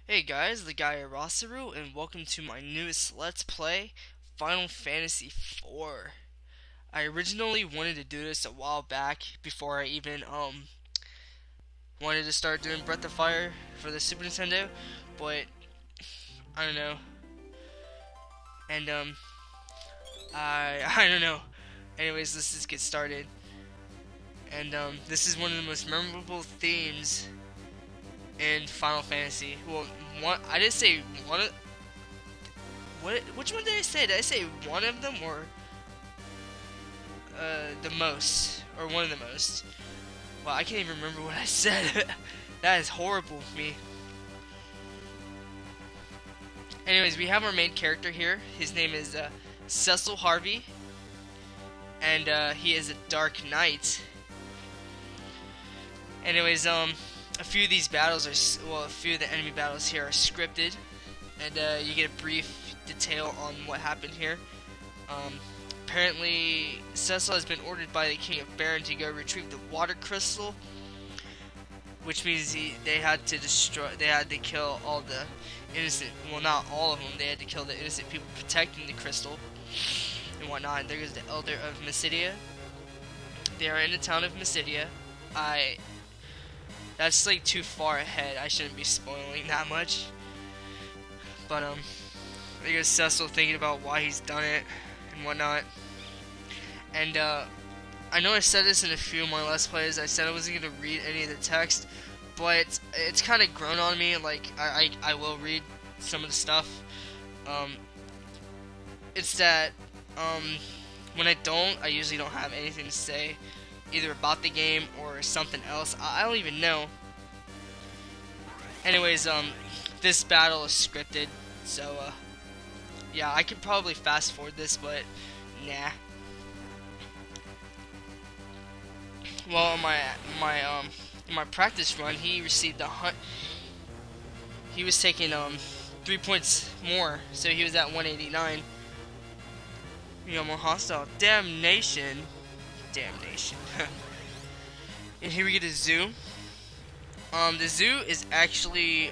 Hey guys, LegaiaRaSeru, and welcome to my newest Let's Play, Final Fantasy IV. I originally wanted to do this a while back before I even wanted to start doing Breath of Fire for the Super Nintendo, but I don't know. And I don't know. Anyways, let's just get started. And this is one of the most memorable themes in Final Fantasy. Well, I didn't say one of which one did I say? Did I say one of them or the most or one of the most? Well, I can't even remember what I said. That is horrible of me. Anyways, we have our main character here. His name is Cecil Harvey, and he is a Dark Knight. Anyways, a few of these battles a few of the enemy battles here are scripted, and you get a brief detail on what happened here. Apparently, Cecil has been ordered by the King of Baron to go retrieve the water crystal, which means they had to kill all the innocent, well, not all of them, they had to kill the innocent people protecting the crystal and whatnot. And there goes the Elder of Mysidia. They are in the town of Mysidia. That's like too far ahead. I shouldn't be spoiling that much. But there goes Cecil thinking about why he's done it and whatnot. And I know I said this in a few of my Let's Plays. I said I wasn't gonna read any of the text, but it's kind of grown on me. Like I will read some of the stuff. It's that when I usually don't have anything to say, either about the game or something else. I don't even know. Anyways, this battle is scripted, so yeah, I could probably fast forward this, but nah. Well, in my practice run, he received he was taking 3 points more, so he was at 189. You know, more hostile. Damnation. And here we get a zoo. The zoo is actually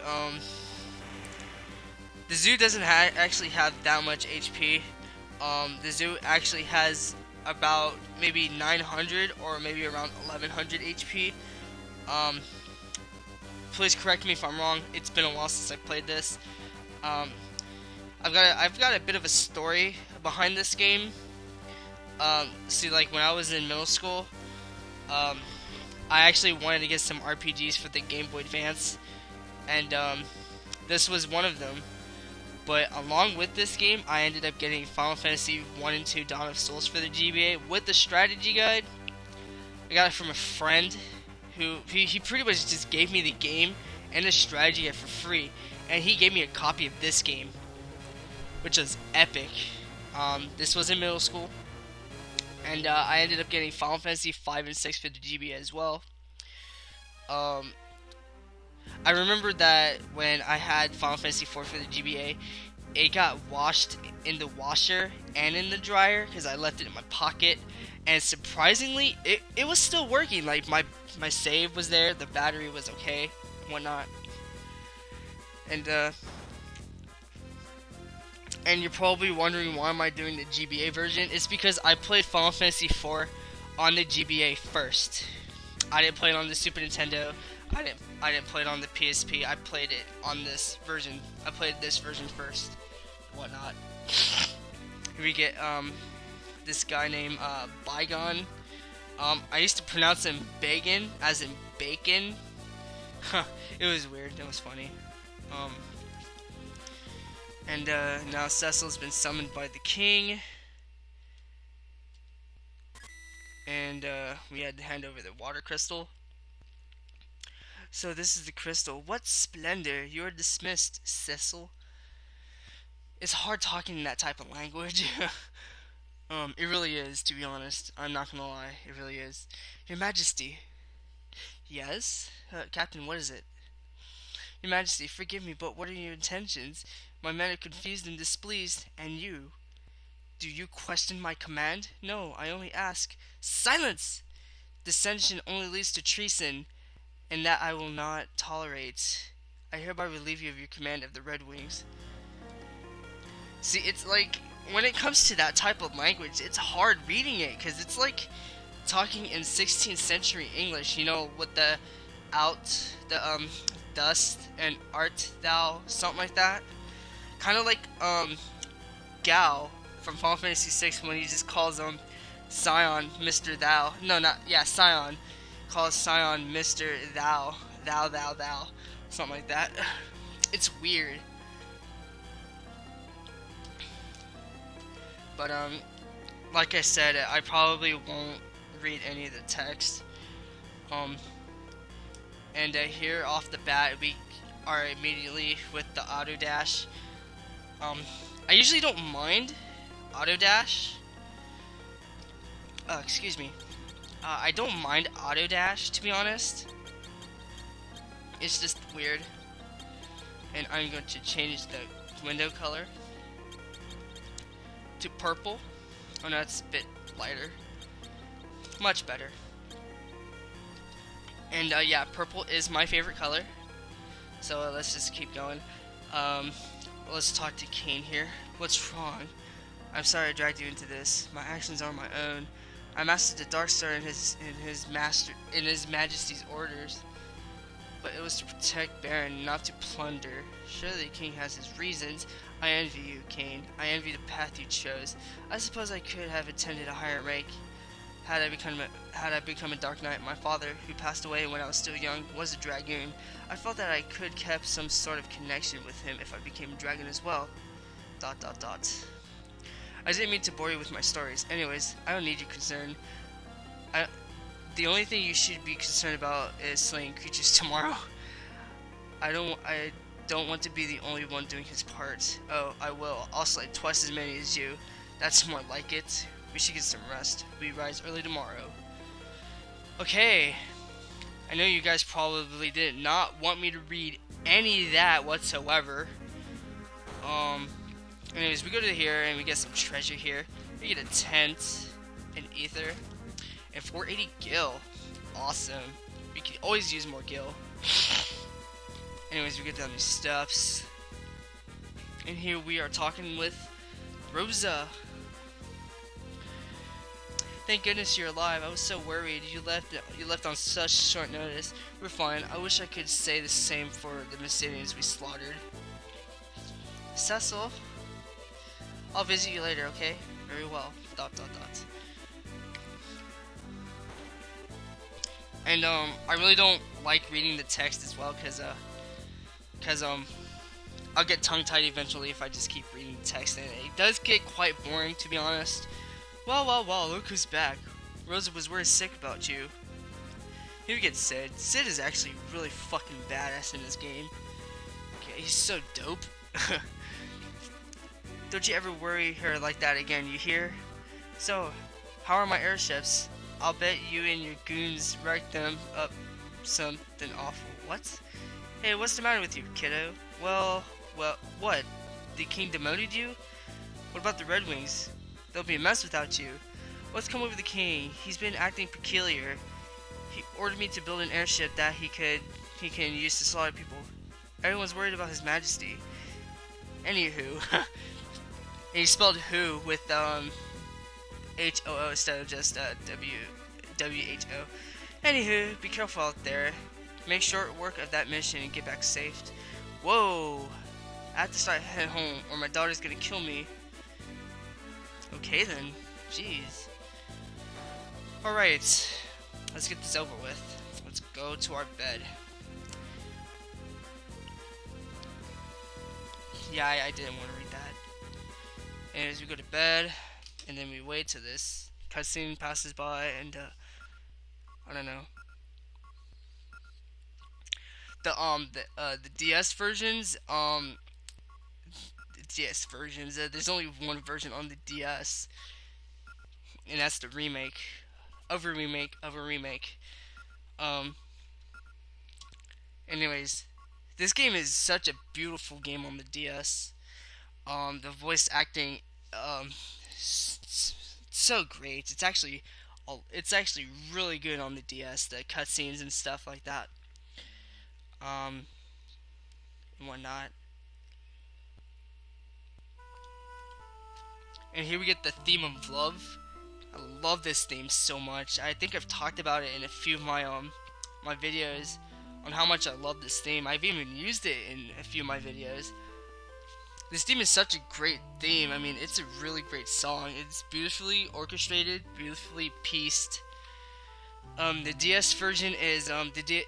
the zoo doesn't actually have that much HP. The zoo actually has about maybe 900 or maybe around 1100 HP. Please correct me if I'm wrong. It's been a while since I played this. I've got a bit of a story behind this game. See, like when I was in middle school, I actually wanted to get some RPGs for the Game Boy Advance, and this was one of them. But along with this game, I ended up getting Final Fantasy 1 and 2 Dawn of Souls for the GBA with the strategy guide. I got it from a friend who he pretty much just gave me the game and the strategy guide for free, and he gave me a copy of this game, which was epic. This was in middle school, and I ended up getting Final Fantasy 5 and 6 for the GBA as well. I remember that when I had Final Fantasy 4 for the GBA, it got washed in the washer and in the dryer because I left it in my pocket, and surprisingly, it was still working. Like my save was there, the battery was okay, whatnot, and you're probably wondering why am I doing the GBA version. It's because I played Final Fantasy 4 on the GBA first. I didn't play it on the Super Nintendo. I didn't play it on the PSP. I played it on this version. I played this version first, whatnot. Here we get this guy named Bygone. I used to pronounce him Bagan, as in bacon. It was weird. It was funny. And now Cecil's been summoned by the king, and we had to hand over the water crystal. So this is the crystal. What splendor! You are dismissed, Cecil. It's hard talking in that type of language. It really is, to be honest. I'm not gonna lie. It really is. Your Majesty. Yes? Captain, what is it? Your Majesty, forgive me, but what are your intentions? My men are confused and displeased, and you? Do you question my command? No, I only ask. Silence! Dissension only leads to treason, and that I will not tolerate. I hereby relieve you of your command of the Red Wings. See, it's like, when it comes to that type of language, it's hard reading it, because it's like talking in 16th century English, you know, with the dust and art thou, something like that. Kind of like, Gao from Final Fantasy VI when he just calls him Scion, Mr. Thou. No, not, yeah, Scion. Calls Scion Mr. Thou. Thou. Something like that. It's weird. But, like I said, I probably won't read any of the text. And here off the bat, we are immediately with the auto dash. I usually don't mind auto dash. Excuse me. I don't mind auto dash, to be honest. It's just weird. And I'm going to change the window color to purple. Oh no, it's a bit lighter. Much better. And yeah, purple is my favorite color. So let's just keep going. Let's talk to Kane here. What's wrong? I'm sorry I dragged you into this. My actions are my own. I mastered the Dark Star in his Majesty's orders, but it was to protect Baron, not to plunder. Surely the king has his reasons. I envy you, Kane. I envy the path you chose. I suppose I could have attended a higher rank had I become a Dark Knight. My father, who passed away when I was still young, was a dragoon. I felt that I could keep some sort of connection with him if I became a dragon as well. ... I didn't mean to bore you with my stories. Anyways, I don't need your concern. The only thing you should be concerned about is slaying creatures tomorrow. I don't want to be the only one doing his part. Oh, I will. I'll slay twice as many as you. That's more like it. We should get some rest. We rise early tomorrow. Okay. I know you guys probably did not want me to read any of that whatsoever. Anyways, we go to here and we get some treasure here. We get a tent, an ether, and 480 gil. Awesome. We can always use more gil. Anyways, we get down these steps. And here we are talking with Rosa. Thank goodness you're alive. I was so worried. You left on such short notice. We're fine. I wish I could say the same for the Messenians we slaughtered. Cecil, I'll visit you later, okay? Very well. ... And I really don't like reading the text as well, cause I'll get tongue-tied eventually if I just keep reading the text, and it does get quite boring, to be honest. Well, look who's back. Rosa was worried sick about you. Here we get Sid. Sid is actually really fucking badass in this game. Okay, he's so dope. Don't you ever worry her like that again, you hear? So, how are my airships? I'll bet you and your goons wrecked them up something awful. What? Hey, what's the matter with you, kiddo? Well, what? The king demoted you? What about the Red Wings? They'll be a mess without you. What's come over the king? He's been acting peculiar. He ordered me to build an airship that he can use to slaughter people. Everyone's worried about his majesty. Anywho, and he spelled who with H-O-O instead of just W-H-O. Anywho, be careful out there. Make short work of that mission and get back safe. Whoa! I have to start heading home or my daughter's gonna kill me. Okay then. Jeez. Alright. Let's get this over with. Let's go to our bed. Yeah, I didn't want to read that. And as we go to bed, and then we wait till this cutscene passes by, and I don't know. The DS versions, there's only one version on the DS, and that's the remake of a remake of a remake. Anyways, this game is such a beautiful game on the DS. The voice acting, so great. It's actually really good on the DS. The cutscenes and stuff like that. and whatnot. And here we get the theme of love. I love this theme so much. I think I've talked about it in a few of my my videos on how much I love this theme. I've even used it in a few of my videos. This theme is such a great theme. I mean, it's a really great song. It's beautifully orchestrated, beautifully pieced. The DS version is the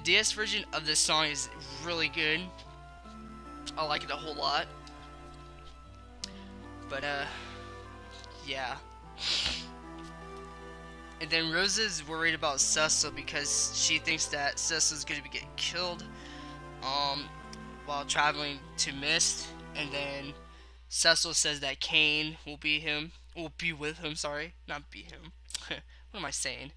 DS version of this song is really good. I like it a whole lot. But yeah. And then Rosa's worried about Cecil because she thinks that Cecil's gonna be getting killed while traveling to Mist, and then Cecil says that Kane will be with him, sorry, not be him. What am I saying?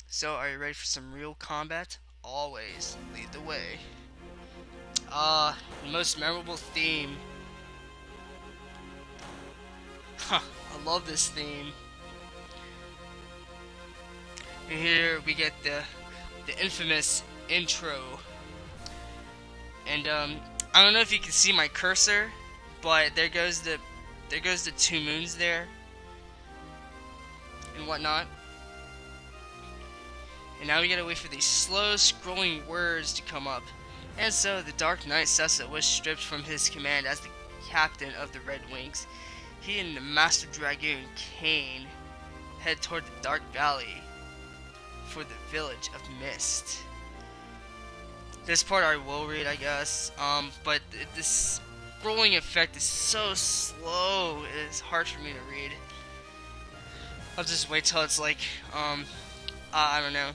So are you ready for some real combat? Always lead the way. The most memorable theme. I love this theme. And here we get the infamous intro. And I don't know if you can see my cursor, but there goes the 2 moons there and whatnot. And now we gotta wait for these slow scrolling words to come up. And so the Dark Knight Cecil was stripped from his command as the captain of the Red Wings. He and the Master Dragoon Kane head toward the Dark Valley for the village of Mist. This part I will read, I guess, but this scrolling effect is so slow, it's hard for me to read. I'll just wait till it's like, I don't know.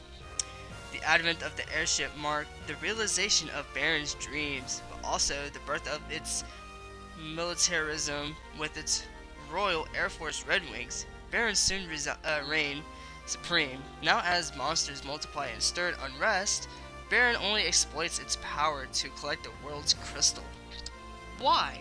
The advent of the airship marked the realization of Baron's dreams, but also the birth of its militarism with its Royal Air Force Red Wings. Baron soon reigned supreme. Now as monsters multiply and stirred unrest, Baron only exploits its power to collect the world's crystal. Why?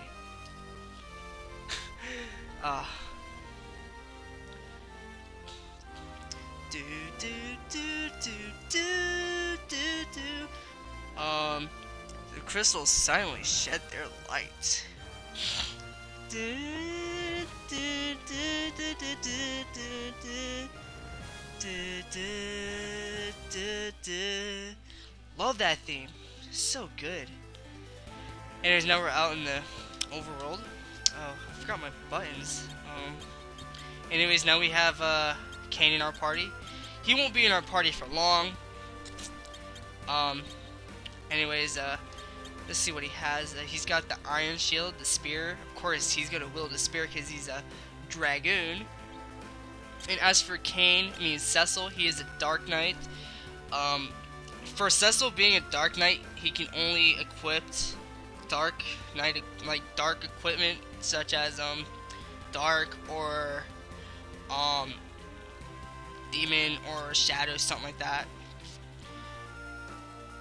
Do do do do do do do. The crystals silently shed their light. Do do do do do do do do do do do. Love that theme, so good. Anyways, now we're out in the overworld. Oh, I forgot my buttons. Anyways, now we have Kane in our party. He won't be in our party for long. Anyways, let's see what he has. He's got the iron shield, the spear. Of course, he's gonna wield the spear because he's a dragoon. And as for Kane, I mean Cecil, he is a Dark Knight. For Cecil being a Dark Knight, he can only equip Dark Knight, like dark equipment, such as dark or demon or shadow, something like that.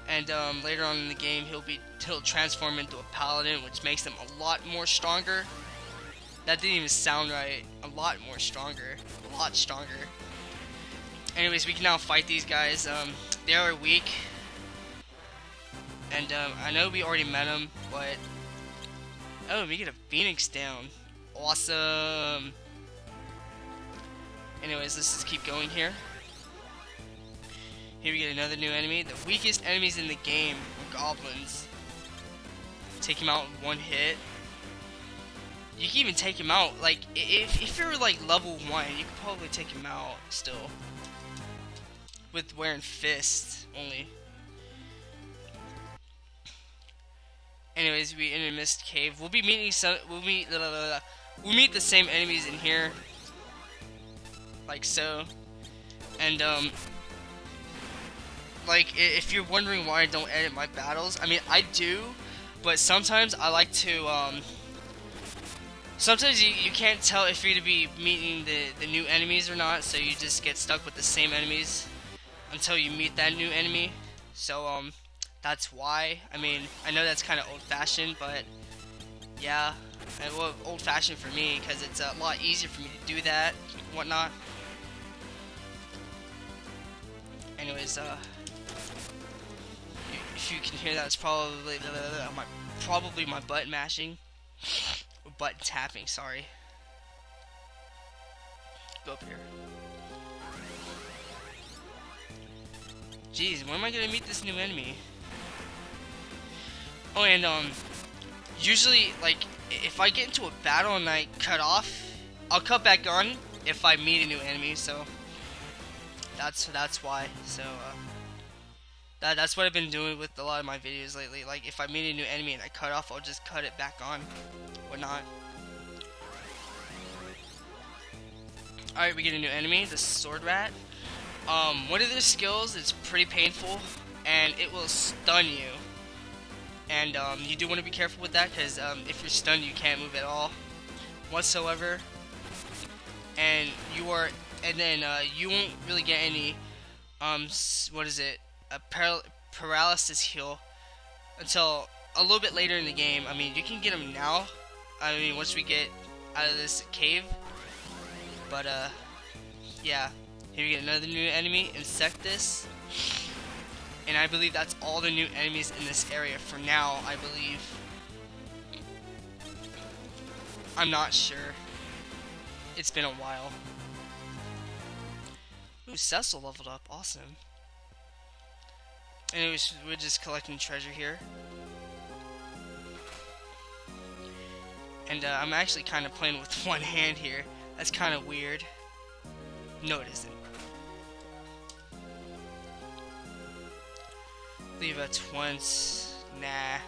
And later on in the game, he'll transform into a paladin, which makes him a lot more stronger. That didn't even sound right. A lot more stronger. A lot stronger. Anyways, we can now fight these guys. They are weak. And I know we already met them, but... Oh, we get a phoenix down. Awesome. Anyways, let's just keep going here. Here we get another new enemy. The weakest enemies in the game are goblins. Take him out in one hit. You can even take him out, like, if you're like level 1, you could probably take him out still. With wearing fists only. Anyways, we enter Mist Cave. We'll be meeting we'll meet the same enemies in here. Like so. And like, if you're wondering why I don't edit my battles, I mean, I do, but sometimes I like to, sometimes you can't tell if you're going to be meeting the new enemies or not, so you just get stuck with the same enemies until you meet that new enemy. So, that's why. I mean, I know that's kind of old-fashioned, but yeah, well, old-fashioned for me, because it's a lot easier for me to do that, whatnot. if you can hear that, it's probably my button mashing. Or button tapping, sorry. Go up here. Jeez, when am I gonna meet this new enemy? Oh, and usually, like, if I get into a battle and I cut off, I'll cut back on if I meet a new enemy. So that's why. So that's what I've been doing with a lot of my videos lately. Like, if I meet a new enemy and I cut off, I'll just cut it back on, or not. Alright, we get a new enemy, the sword rat. One of their skills is pretty painful, and it will stun you. And you do want to be careful with that, because if you're stunned, you can't move at all, whatsoever. And you won't really get any a paralysis heal until a little bit later in the game. I mean, you can get them now. I mean, once we get out of this cave. But yeah, here we get another new enemy, Insectus. And I believe that's all the new enemies in this area for now, I believe. I'm not sure. It's been a while. Ooh, Cecil leveled up, awesome. Anyways, we're just collecting treasure here. And I'm actually kind of playing with one hand here. That's kind of weird. No, it isn't. Leave at once. Nah.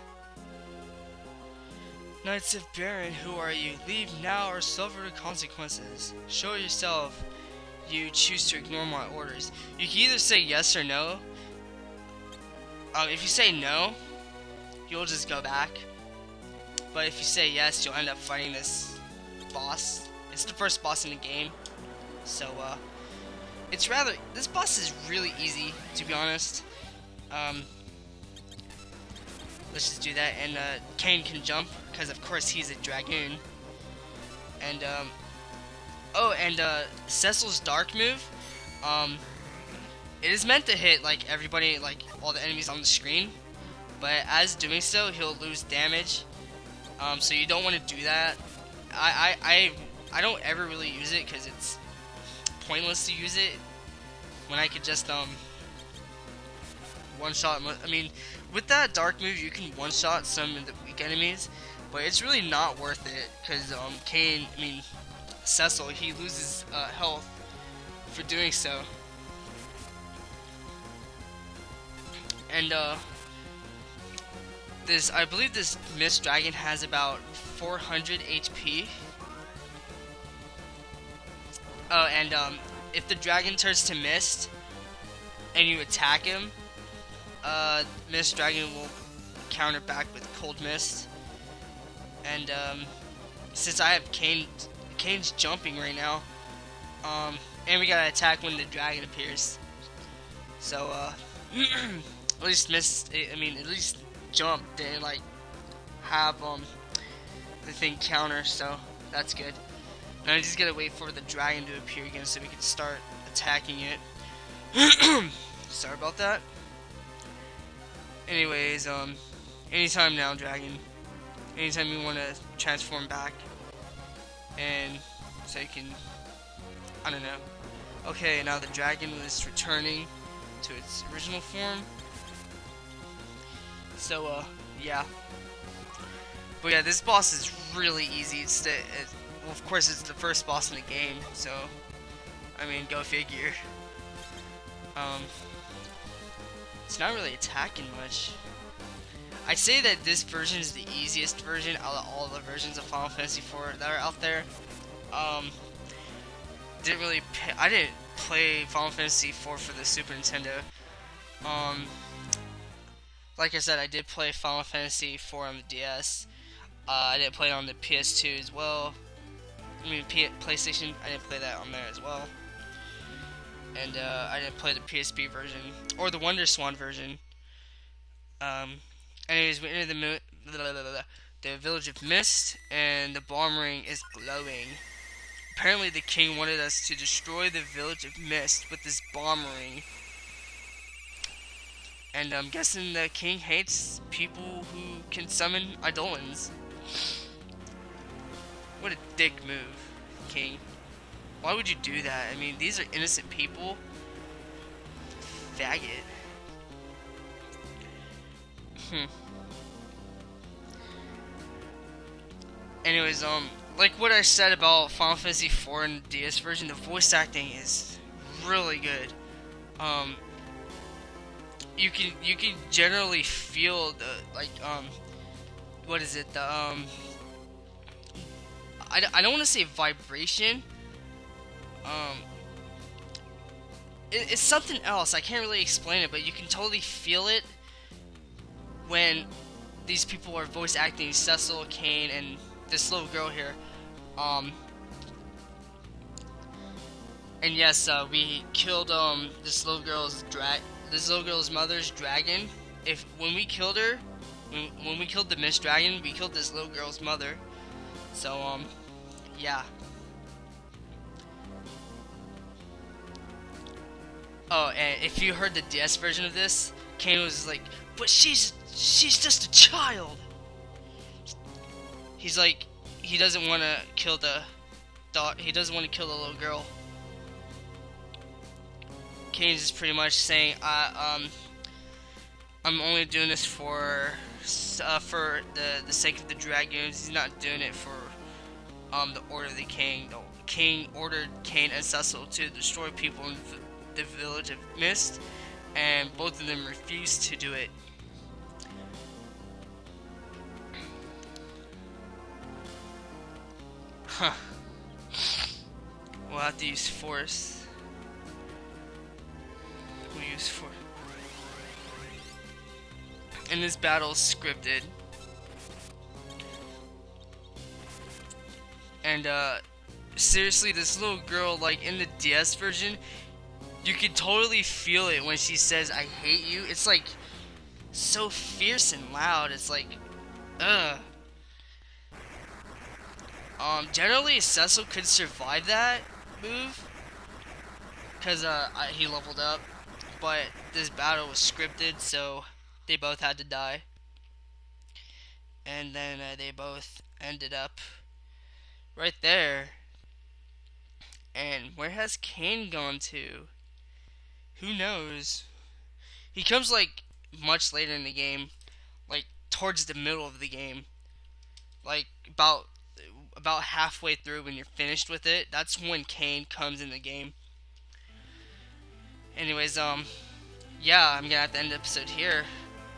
Knights of Baron, who are you? Leave now or suffer the consequences. Show yourself. You choose to ignore my orders. You can either say yes or no. If you say no, you'll just go back. But if you say yes, you'll end up fighting this boss. It's the first boss in the game. So, this boss is really easy, to be honest. Let's just do that. And, Kane can jump, because of course he's a dragoon. And, Cecil's dark move, it is meant to hit, like, everybody, like, all the enemies on the screen. But as doing so, he'll lose damage. So you don't want to do that. I don't ever really use it, because it's pointless to use it when I could just, one-shot. I mean, with that dark move, you can one-shot some of the weak enemies, but it's really not worth it, because, Cecil, he loses, health for doing so. And, I believe this Mist Dragon has about 400 HP. Oh, and, if the dragon turns to mist, and you attack him, Mist Dragon will counter back with Cold Mist. And, since I have Kane's jumping right now, and we gotta attack when the dragon appears. So, at least at least jump didn't, like, have, the thing counter, so that's good. And I just gotta wait for the dragon to appear again so we can start attacking it. Sorry about that. Anyways, anytime now, dragon. Anytime you want to transform back. And so you can, I don't know. Okay, now the dragon was returning to its original form. So, yeah. But yeah, this boss is really easy. Well, of course, it's the first boss in the game, so, I mean, go figure. It's not really attacking much. I'd say that this version is the easiest version out of all the versions of Final Fantasy IV that are out there. I didn't play Final Fantasy IV for the Super Nintendo. Like I said, I did play Final Fantasy IV on the DS. I didn't play it on the PS2 as well. I mean, PlayStation, I didn't play that on there as well. And, I didn't play the PSP version, or the Wonder Swan version. Anyways, we enter the Village of Mist, and the bomb ring is glowing. Apparently the king wanted us to destroy the Village of Mist with this bomb ring. And I'm guessing the king hates people who can summon Eidolons. What a dick move, king. Why would you do that? I mean, these are innocent people. Faggot. Anyways, like what I said about Final Fantasy IV and the DS version, the voice acting is really good. You can generally feel the what is it? I don't want to say vibration. It's something else. I can't really explain it, but you can totally feel it when these people are voice acting Cecil, Kane, and this little girl here. And yes, we killed this little girl's mother's dragon. When we killed her, when we killed the Mist Dragon, we killed this little girl's mother. So yeah. Oh, and if you heard the DS version of this, Kane was like, "But she's just a child." He's like, he doesn't want to kill the dog. He doesn't want to kill the little girl. Kane's is pretty much saying, I'm only doing this for the sake of the dragoons. He's not doing it for the order of the king. The king ordered Kane and Cecil to destroy people in the village of Mist, and both of them refused to do it. Huh. We'll have to use force. We'll use force. And this battle is scripted. And seriously, this little girl, like in the DS version, you can totally feel it when she says, "I hate you." It's like so fierce and loud. It's like, ugh. Generally Cecil could survive that move because he leveled up, but this battle was scripted, so they both had to die. And then they both ended up right there. And where has Kane gone to? Who knows? He comes like much later in the game, like towards the middle of the game, like about halfway through when you're finished with it. That's when Kane comes in the game. Anyways, yeah, I'm gonna have to end the episode here.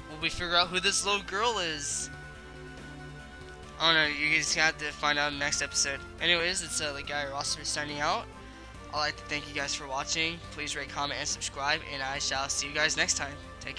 Will we figure out who this little girl is? I don't know, you guys have to find out in the next episode. Anyways, it's LegaiaRaSeru signing out. I'd like to thank you guys for watching. Please rate, comment, and subscribe, and I shall see you guys next time. Take care.